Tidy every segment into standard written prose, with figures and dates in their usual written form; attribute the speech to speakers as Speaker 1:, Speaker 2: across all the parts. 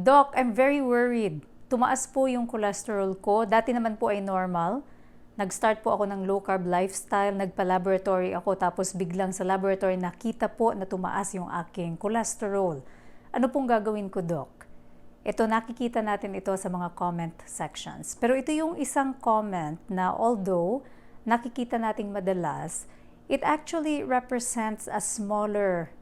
Speaker 1: Doc, I'm very worried. Tumaas po yung cholesterol ko. Dati naman po ay normal. Nag-start po ako ng low-carb lifestyle, nagpa-laboratory ako, tapos biglang sa laboratory nakita po na tumaas yung aking cholesterol. Ano pong gagawin ko, Doc? Ito, nakikita natin ito sa mga comment sections. Pero ito yung isang comment na although nakikita nating madalas, it actually represents a smaller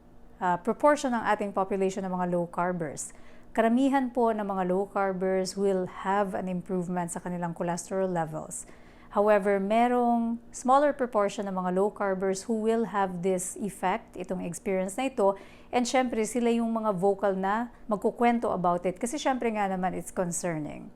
Speaker 1: proportion ng ating population ng mga low-carbers. Karamihan po ng mga low-carbers will have an improvement sa kanilang cholesterol levels. However, merong smaller proportion ng mga low-carbers who will have this effect, itong experience na ito, and syempre sila yung mga vocal na magkukwento about it kasi syempre nga naman it's concerning.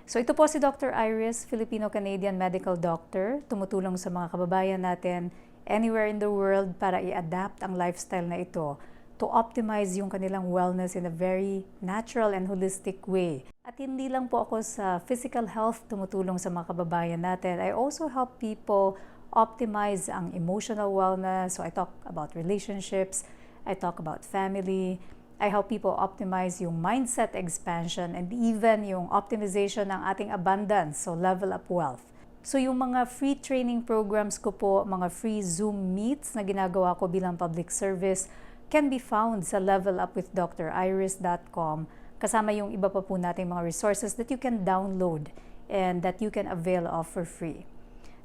Speaker 1: So ito po si Dr. Iris, Filipino-Canadian medical doctor, tumutulong sa mga kababayan natin anywhere in the world para i-adapt ang lifestyle na ito to optimize yung kanilang wellness in a very natural and holistic way. At hindi lang po ako sa physical health tumutulong sa mga kababayan natin. I also help people optimize ang emotional wellness. So I talk about relationships, I talk about family, I help people optimize yung mindset expansion and even yung optimization ng ating abundance, so level up wealth. So yung mga free training programs ko po, mga free Zoom meets na ginagawa ko bilang public service, can be found sa levelup-with-driris.com kasama yung iba pa po nating mga resources that you can download and that you can avail of for free.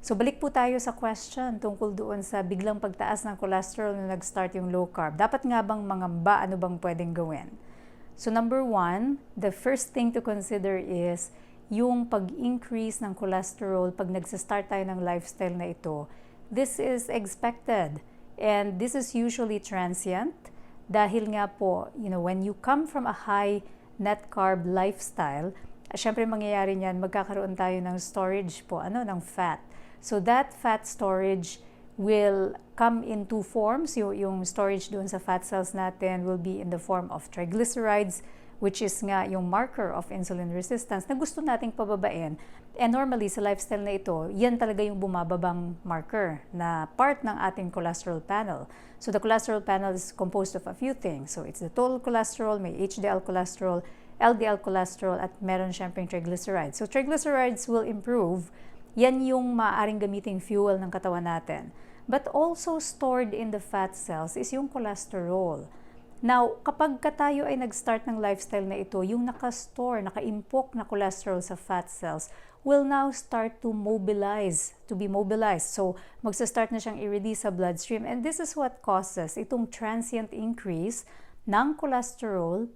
Speaker 1: So balik po tayo sa question tungkol doon sa biglang pagtaas ng cholesterol na nag-start yung low carb. Dapat nga bang mangamba? Ano bang pwedeng gawin? So number one, the first thing to consider is yung pag-increase ng cholesterol pag nagsa-start tayo ng lifestyle na ito. This is expected. And this is usually transient dahil nga po, when you come from a high net carb lifestyle, syempre mangyayari niyan, magkakaroon tayo ng storage po, ng fat. So that fat storage will come in two forms. Yung storage doon sa fat cells natin will be in the form of triglycerides, which is nga yung marker of insulin resistance na gusto nating pababain. And normally, sa lifestyle na ito, yan talaga yung bumababang marker na part ng ating cholesterol panel. So the cholesterol panel is composed of a few things. So it's the total cholesterol, may HDL cholesterol, LDL cholesterol, at meron syempre triglycerides. So triglycerides will improve. Yan yung maaaring gamiting fuel ng katawan natin. But also stored in the fat cells is yung cholesterol. Now, kapag tayo ay nag-start ng lifestyle na ito, yung nakastore, nakaimpok na cholesterol sa fat cells will now start to be mobilized. So, magsa-start na siyang i-release sa bloodstream. And this is what causes itong transient increase ng cholesterol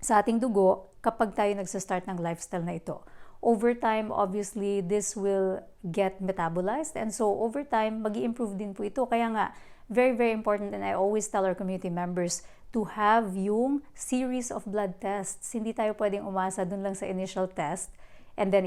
Speaker 1: sa ating dugo kapag tayo nagsa-start ng lifestyle na ito. Over time, obviously, this will get metabolized. And so, over time, mag-i-improve din po ito. Kaya nga, very, very important, and I always tell our community members to have yung series of blood tests. Hindi tayo pwedeng umasa dun lang sa initial test and then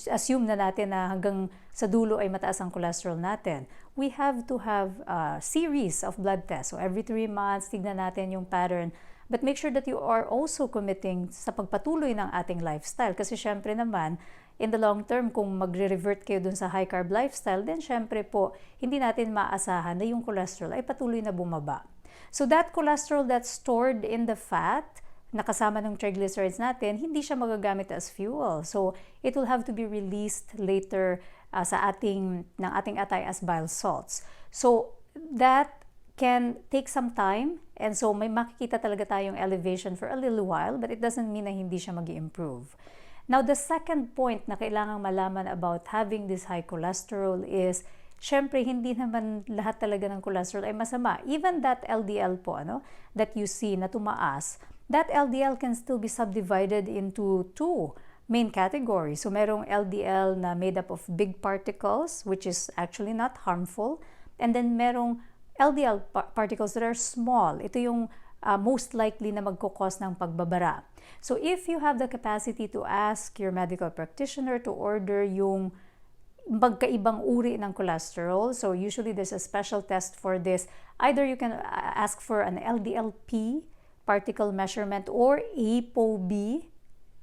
Speaker 1: assume na natin na hanggang sa dulo ay mataas ang cholesterol natin. We have to have a series of blood tests. So every 3 months, tignan natin yung pattern. But make sure that you are also committing sa pagpatuloy ng ating lifestyle. Kasi syempre naman, in the long term, kung magre-revert kayo dun sa high carb lifestyle, then syempre po, hindi natin maasahan na yung cholesterol ay patuloy na bumaba. So that cholesterol that's stored in the fat, nakasama ng triglycerides natin, hindi siya magagamit as fuel. So it will have to be released later ng ating atay as bile salts. So that can take some time, and so may makikita talaga tayong elevation for a little while, but it doesn't mean na hindi siya mag-i-improve. Now, the second point na kailangang malaman about having this high cholesterol is, syempre, hindi naman lahat talaga ng cholesterol ay masama. Even that LDL po, that you see na tumaas, that LDL can still be subdivided into two main categories. So, merong LDL na made up of big particles, which is actually not harmful. And then, merong LDL particles that are small. Ito yung most likely na magkukos ng pagbabara. So, if you have the capacity to ask your medical practitioner to order yung magkaibang uri ng cholesterol, so usually there's a special test for this. Either you can ask for an LDLP particle measurement or ApoB,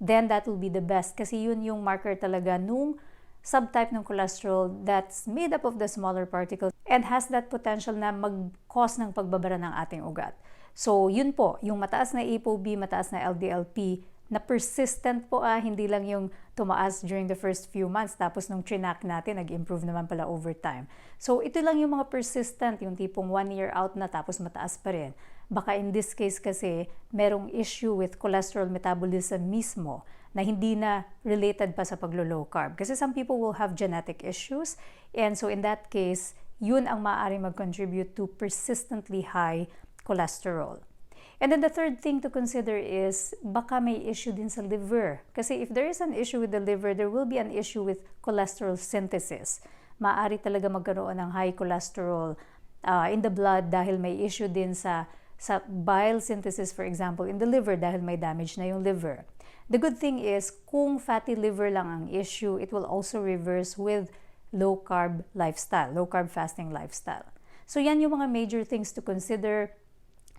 Speaker 1: then that will be the best kasi yun yung marker talaga nung subtype ng cholesterol that's made up of the smaller particles and has that potential na mag-cause ng pagbabara ng ating ugat. So, yun po, yung mataas na ApoB, mataas na LDLP, na persistent po, hindi lang yung tumaas during the first few months tapos nung trinak natin, nag-improve naman pala over time. So ito lang yung mga persistent, yung tipong 1 year out na tapos mataas pa rin. Baka in this case kasi merong issue with cholesterol metabolism mismo na hindi na related pa sa paglo-low carb. Kasi some people will have genetic issues, and so in that case, yun ang maaaring mag-contribute to persistently high cholesterol. And then the third thing to consider is baka may issue din sa liver. Kasi if there is an issue with the liver, there will be an issue with cholesterol synthesis. Maaari talaga magkaroon ng high cholesterol in the blood dahil may issue din sa bile synthesis, for example, in the liver dahil may damage na yung liver. The good thing is, kung fatty liver lang ang issue, it will also reverse with low carb lifestyle, low carb fasting lifestyle. So yan yung mga major things to consider.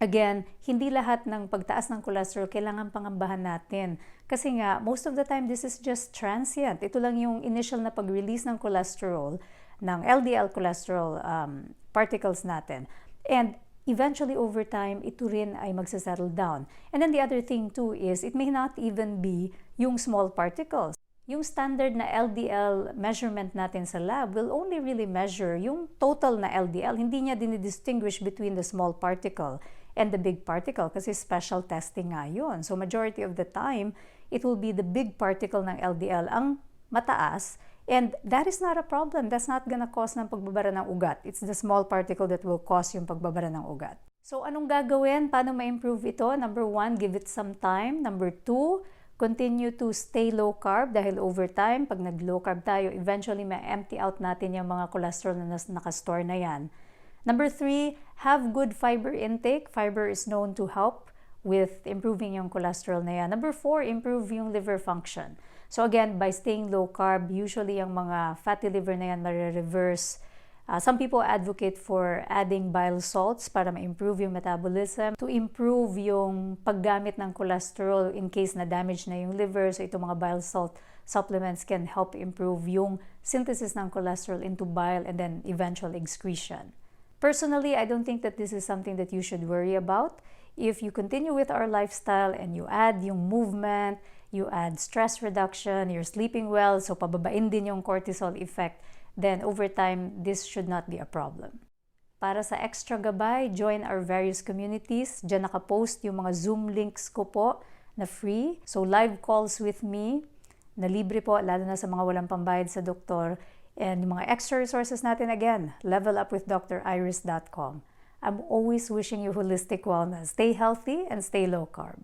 Speaker 1: Again, hindi lahat ng pagtaas ng cholesterol kailangan pangambahan natin. Kasi nga, most of the time, this is just transient. Ito lang yung initial na pag-release ng cholesterol, ng LDL cholesterol particles natin. And eventually, over time, ito rin ay magsasettle down. And then the other thing too is, it may not even be yung small particles. Yung standard na LDL measurement natin sa lab will only really measure yung total na LDL. Hindi niya dinidistinguish between the small particle and the big particle kasi special testing nga yun. So majority of the time, it will be the big particle ng LDL ang mataas, and that is not a problem. That's not gonna cause ng pagbabara ng ugat. It's the small particle that will cause yung pagbabara ng ugat. So anong gagawin? Paano ma-improve ito? Number 1, give it some time. Number 2, continue to stay low carb dahil over time, pag nag-low carb tayo, eventually ma-empty out natin yung mga cholesterol na nakastore na yan. Number 3, have good fiber intake. Fiber is known to help with improving yung cholesterol na yan. Number 4, improve yung liver function. So again, by staying low carb, usually yung mga fatty liver na yan ma-reverse. Some people advocate for adding bile salts para ma-improve yung metabolism, to improve yung paggamit ng cholesterol in case na damage na yung liver. So itong mga bile salt supplements can help improve yung synthesis ng cholesterol into bile and then eventual excretion. Personally, I don't think that this is something that you should worry about. If you continue with our lifestyle and you add yung movement, you add stress reduction, you're sleeping well, so pababain din yung cortisol effect, then over time, this should not be a problem. Para sa extra gabay, join our various communities. Diyan nakapost yung mga Zoom links ko po na free. So live calls with me, na libre po, lalo na sa mga walang pambayad sa doktor. And mga extra resources natin again, levelupwithdriris.com. I'm always wishing you holistic wellness. Stay healthy and stay low carb.